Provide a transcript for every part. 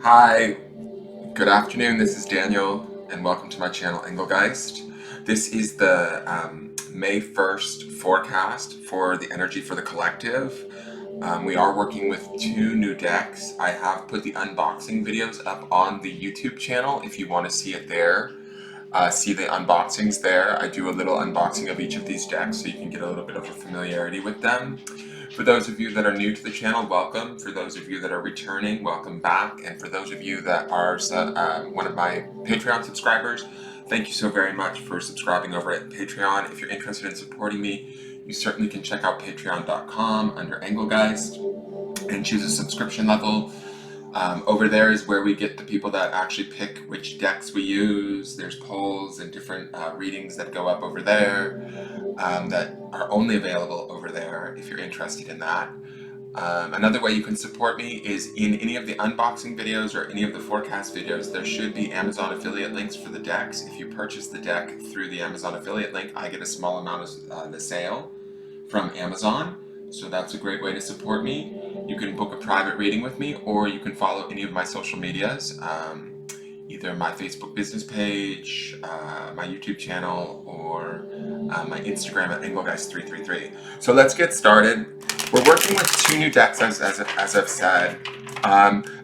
Hi, good afternoon. This is Daniel, and welcome to my channel, Engelgeist. This is the May 1st forecast for the energy for the collective. We are working with two new decks. I have put the unboxing videos up on the YouTube channel if you want to see it there. See the unboxings there. I do a little unboxing of each of these decks so you can get a little bit of a familiarity with them. For those of you that are new to the channel, welcome. For those of you that are returning, welcome back. And for those of you that are one of my Patreon subscribers, thank you so very much for subscribing over at Patreon. If you're interested in supporting me, you certainly can check out patreon.com under Engelgeist and choose a subscription level. Over there is where we get the people that actually pick which decks we use. There's polls and different readings that go up over there that are only available over there if you're interested in that. Another way you can support me is in any of the unboxing videos or any of the forecast videos, there should be Amazon affiliate links for the decks. If you purchase the deck through the Amazon affiliate link, I get a small amount of the sale from Amazon. So that's a great way to support me. You can book a private reading with me, or you can follow any of my social medias, either my Facebook business page, my YouTube channel, or my Instagram at Engelgeist333. So let's get started. We're working with two new decks, as I've said.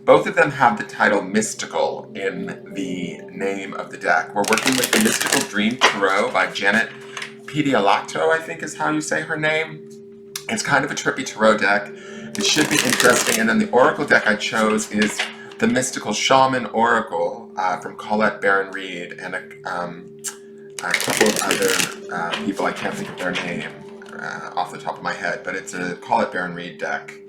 Both of them have the title Mystical in the name of the deck. We're working with the Mystical Dream Tarot by Janet PIEDILATO, I think is how you say her name. It's kind of a trippy tarot deck. It should be interesting. And then the oracle deck I chose is the Mystical Shaman Oracle from Colette BARON-REID and a couple of other people. I can't think of their name off the top of my head, but it's a Colette BARON-REID deck,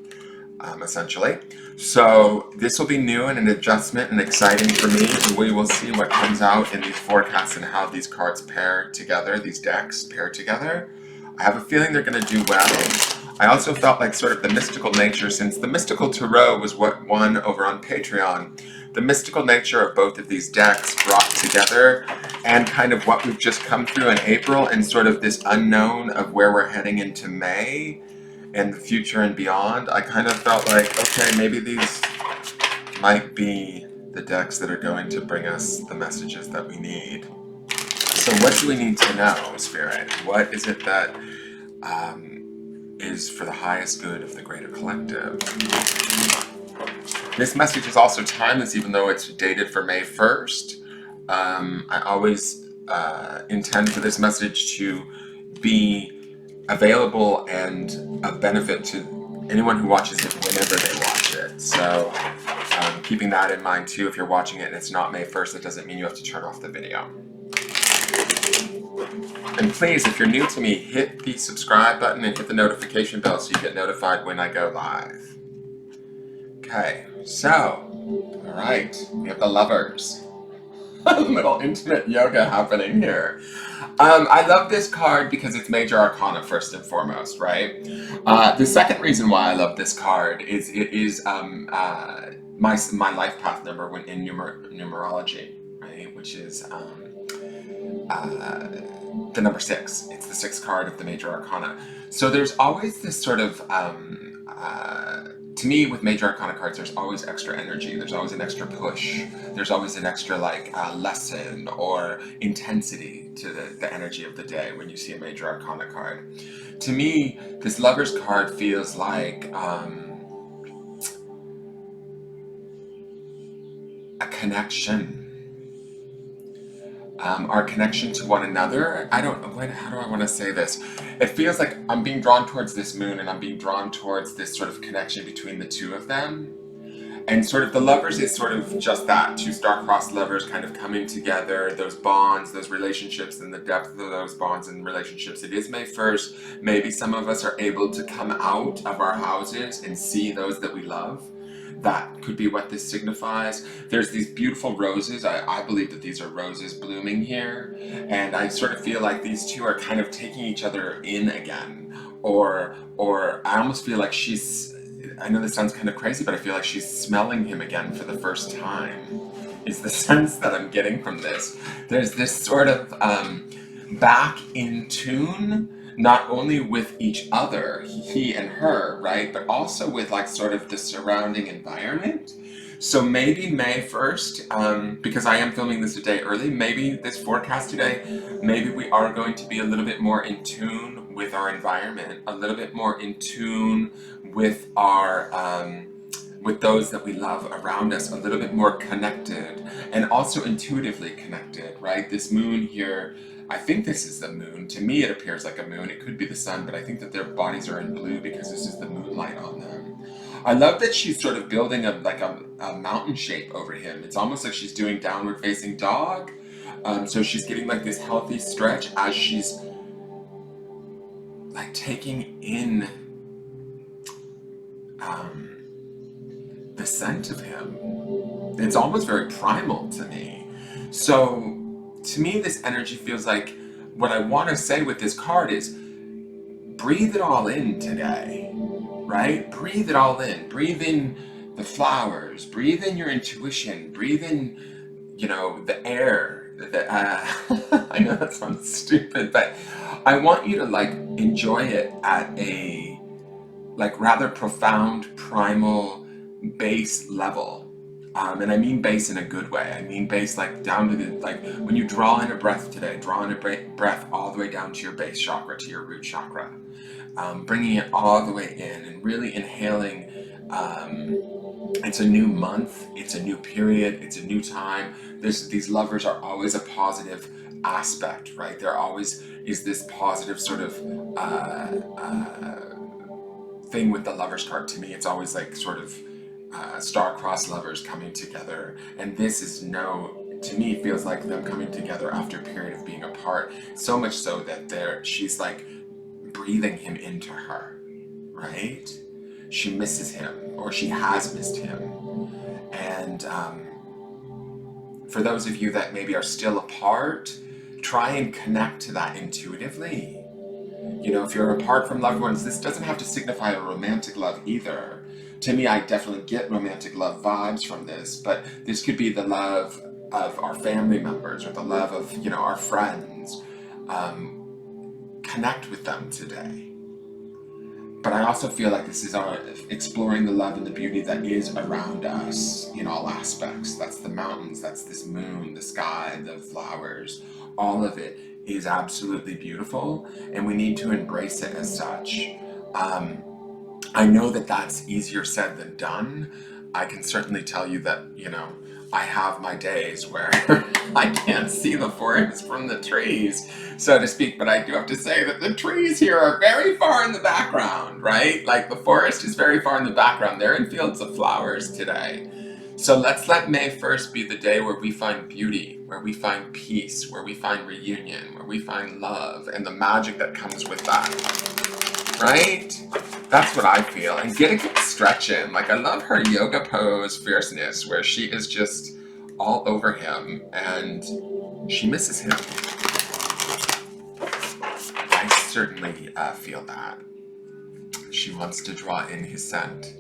essentially. So this will be new and an adjustment and exciting for me. And we will see what comes out in these forecasts and how these cards pair together, these decks pair together. I have a feeling they're going to do well. I also felt like sort of the mystical nature, since the Mystical Tarot was what won over on Patreon, the mystical nature of both of these decks brought together and kind of what we've just come through in April and sort of this unknown of where we're heading into May and the future and beyond. I kind of felt like, okay, maybe these might be the decks that are going to bring us the messages that we need. So what do we need to know, Spirit? What is it that is for the highest good of the greater collective? This message is also timeless, even though it's dated for May 1st. I always intend for this message to be available and of benefit to anyone who watches it whenever they watch it. So keeping that in mind too, if you're watching it and it's not May 1st, that doesn't mean you have to turn off the video. And please, if you're new to me, hit the subscribe button and hit the notification bell so you get notified when I go live. Okay, so, alright, we have the Lovers. A little intimate yoga happening here. I love this card because it's Major Arcana first and foremost, right? The second reason why I love this card is it is my life path number when in numerology, right? Which is the number 6. It's the 6th card of the Major Arcana. So there's always this sort of, to me with Major Arcana cards, there's always extra energy. There's always an extra push. There's always an extra lesson or intensity to the energy of the day when you see a Major Arcana card. To me, this Lover's card feels like a connection. Our connection to one another. How do I want to say this? It feels like I'm being drawn towards this moon and I'm being drawn towards this sort of connection between the two of them. And sort of the Lovers is sort of just that, two star-crossed lovers kind of coming together, those bonds, those relationships, and the depth of those bonds and relationships. It is May 1st. Maybe some of us are able to come out of our houses and see those that we love. That could be what this signifies. There's these beautiful roses. I believe that these are roses blooming here. And I sort of feel like these two are kind of taking each other in again. Or I almost feel like I know this sounds kind of crazy, but I feel like she's smelling him again for the first time. Is the sense that I'm getting from this. There's this sort of back in tune, not only with each other, he and her, right, but also with like sort of the surrounding environment. So maybe May 1st, because I am filming this a day early, maybe this forecast today, maybe we are going to be a little bit more in tune with our environment, a little bit more in tune with our, with those that we love around us, a little bit more connected, and also intuitively connected, right? This moon here, I think this is the moon. To me, it appears like a moon. It could be the sun, but I think that their bodies are in blue because this is the moonlight on them. I love that she's sort of building a mountain shape over him. It's almost like she's doing downward facing dog. So she's getting like this healthy stretch as she's like taking in the scent of him. It's almost very primal to me. So to me, this energy feels like what I want to say with this card is breathe it all in today, right? Breathe it all in. Breathe in the flowers. Breathe in your intuition. Breathe in, you know, the air. I know that sounds stupid, but I want you to like enjoy it at a like rather profound, primal, base level. And I mean base in a good way. I mean base like down to the, like when you draw in a breath today, draw in a breath all the way down to your base chakra, to your root chakra. Bringing it all the way in and really inhaling. It's a new month, it's a new period, it's a new time. These lovers are always a positive aspect, right? There always is this positive sort of thing with the lovers card. To me, it's always like sort of star-crossed lovers coming together, and this is to me feels like them coming together after a period of being apart, so much so that she's like breathing him into her, right? She misses him, or she has missed him. And for those of you that maybe are still apart, try and connect to that intuitively. You know, if you're apart from loved ones, this doesn't have to signify a romantic love either. To me, I definitely get romantic love vibes from this, but this could be the love of our family members or the love of, you know, our friends. Connect with them today. But I also feel like this is our exploring the love and the beauty that is around us in all aspects. That's the mountains, that's this moon, the sky, the flowers. All of it is absolutely beautiful, and we need to embrace it as such. I know that that's easier said than done. I can certainly tell you that, you know, I have my days where I can't see the forest from the trees, so to speak, but I do have to say that the trees here are very far in the background, right? Like the forest is very far in the background. They're in fields of flowers today. So let's let May 1st be the day where we find beauty, where we find peace, where we find reunion, where we find love, and the magic that comes with that, right? That's what I feel. And get a good stretch in. Like, I love her yoga pose fierceness, where she is just all over him and she misses him. I certainly feel that. She wants to draw in his scent.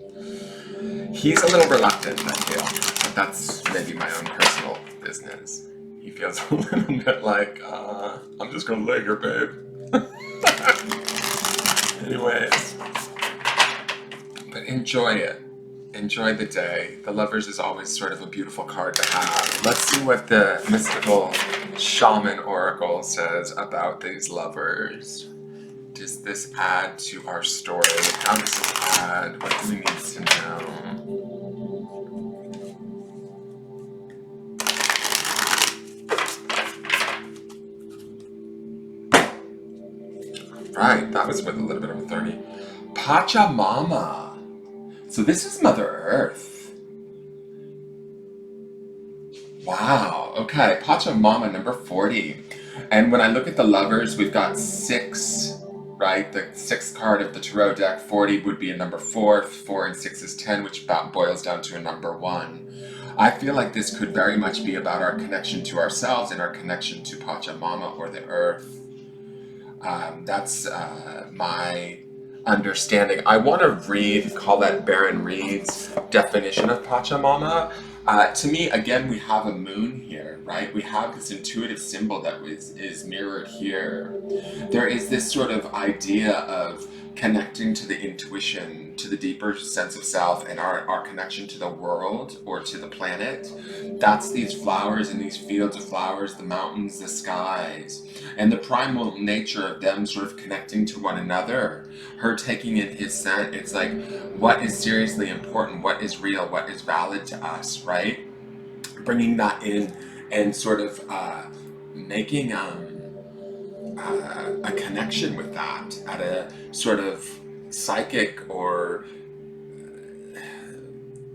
He's a little reluctant, I feel, but that's maybe my own personal business. He feels a little bit like, I'm just gonna lay here, babe. Anyways. But enjoy it. Enjoy the day. The Lovers is always sort of a beautiful card to have. Let's see what the mystical shaman oracle says about these lovers. Does this add to our story? How does this add? What do we need to know? Right, that was with a little bit of a 30. Pachamama. So this is Mother Earth. Wow, okay, Pachamama number 40. And when I look at the lovers, we've got 6, right? The 6th card of the Tarot deck. 40 would be a number 4. 4 and 6 is 10, which boils down to a number 1. I feel like this could very much be about our connection to ourselves and our connection to Pachamama, or the Earth. That's my understanding. I want to read Colette BARON-REID's definition of Pachamama. To me, again, we have a moon here, right? We have this intuitive symbol that is mirrored here. There is this sort of idea of connecting to the intuition, to the deeper sense of self, and our connection to the world or to the planet. That's these flowers and these fields of flowers, the mountains, the skies, and the primal nature of them sort of connecting to one another. Her taking in his scent, it's like, what is seriously important? What is real? What is valid to us, right? Bringing that in and sort of making a connection with that at a sort of psychic or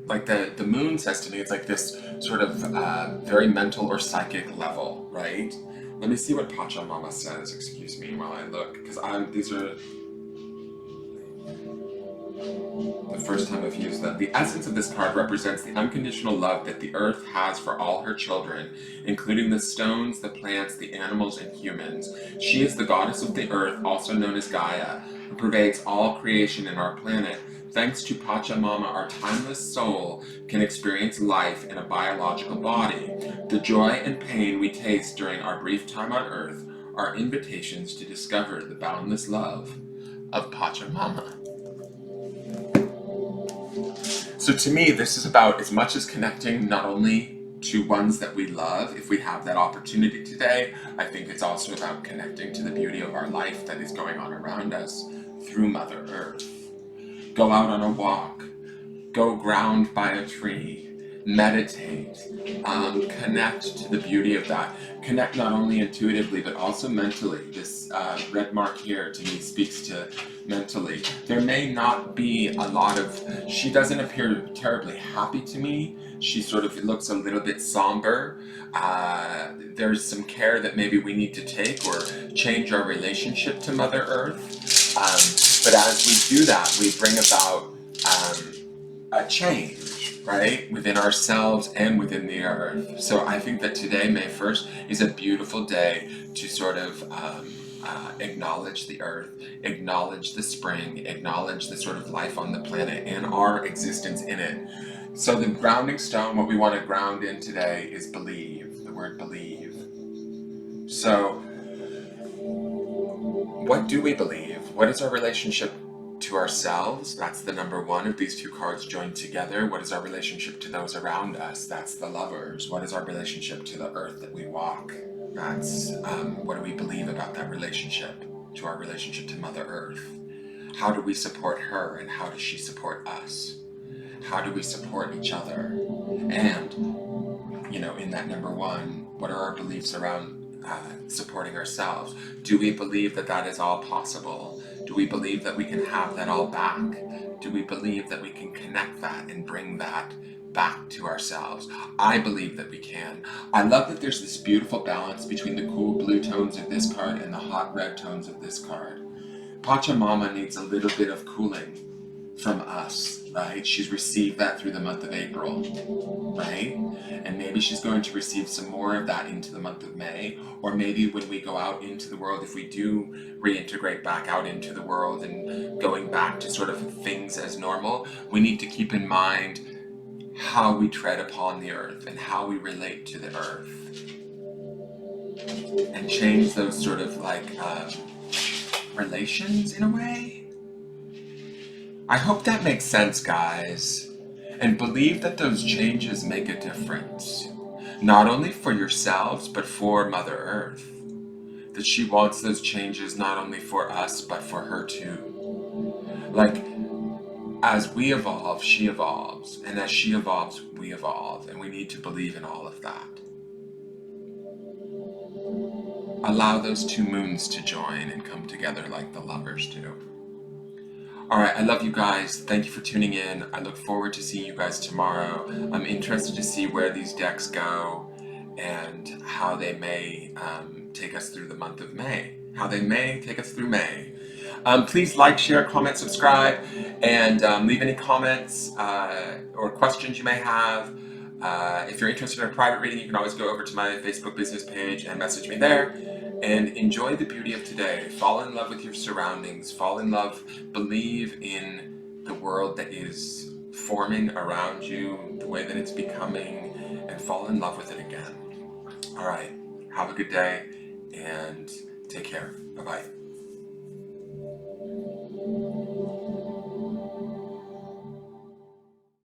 like the moon says to me, it's like this sort of very mental or psychic level, right? Let me see what Pachamama says, excuse me, while I look, because these are the first time I've used them. The essence of this card represents the unconditional love that the earth has for all her children, including the stones, the plants, the animals, and humans. She is the goddess of the earth, also known as Gaia, who pervades all creation in our planet. Thanks to Pachamama, our timeless soul can experience life in a biological body. The joy and pain we taste during our brief time on earth are invitations to discover the boundless love of Pachamama. So to me, this is about as much as connecting not only to ones that we love, if we have that opportunity today. I think it's also about connecting to the beauty of our life that is going on around us through Mother Earth. Go out on a walk, go ground by a tree, meditate, connect to the beauty of that. Connect not only intuitively, but also mentally. This red mark here to me speaks to mentally. There may not be a lot of, she doesn't appear terribly happy to me. She sort of looks a little bit somber. There's some care that maybe we need to take or change our relationship to Mother Earth. But as we do that, we bring about a change, right, within ourselves and within the earth. So I think that today, May 1st, is a beautiful day to sort of acknowledge the earth, acknowledge the spring, acknowledge the sort of life on the planet and our existence in it. So the grounding stone, what we want to ground in today is believe, the word believe. So what do we believe? What is our relationship to ourselves? That's the number one of these two cards joined together. What is our relationship to those around us? That's the lovers. What is our relationship to the earth that we walk? That's what do we believe about that relationship, to our relationship to Mother Earth? How do we support her and how does she support us? How do we support each other? And, you know, in that number one, what are our beliefs around supporting ourselves? Do we believe that that is all possible? Do we believe that we can have that all back? Do we believe that we can connect that and bring that back to ourselves? I believe that we can. I love that there's this beautiful balance between the cool blue tones of this card and the hot red tones of this card. Pachamama needs a little bit of cooling from us, right? She's received that through the month of April, right? And maybe she's going to receive some more of that into the month of May, or maybe when we go out into the world, if we do reintegrate back out into the world and going back to sort of things as normal, we need to keep in mind how we tread upon the earth and how we relate to the earth and change those sort of like relations in a way. I hope that makes sense, guys, and believe that those changes make a difference, not only for yourselves, but for Mother Earth, that she wants those changes not only for us, but for her too. Like, as we evolve, she evolves, and as she evolves, we evolve, and we need to believe in all of that. Allow those two moons to join and come together like the lovers do. Alright, I love you guys. Thank you for tuning in. I look forward to seeing you guys tomorrow. I'm interested to see where these decks go and how they may take us through the month of May. How they may take us through May. Please like, share, comment, subscribe, and leave any comments or questions you may have. If you're interested in a private reading, you can always go over to my Facebook business page and message me there. And enjoy the beauty of today. Fall in love with your surroundings. Fall in love. Believe in the world that is forming around you, the way that it's becoming, and fall in love with it again. All right. Have a good day and take care. Bye-bye.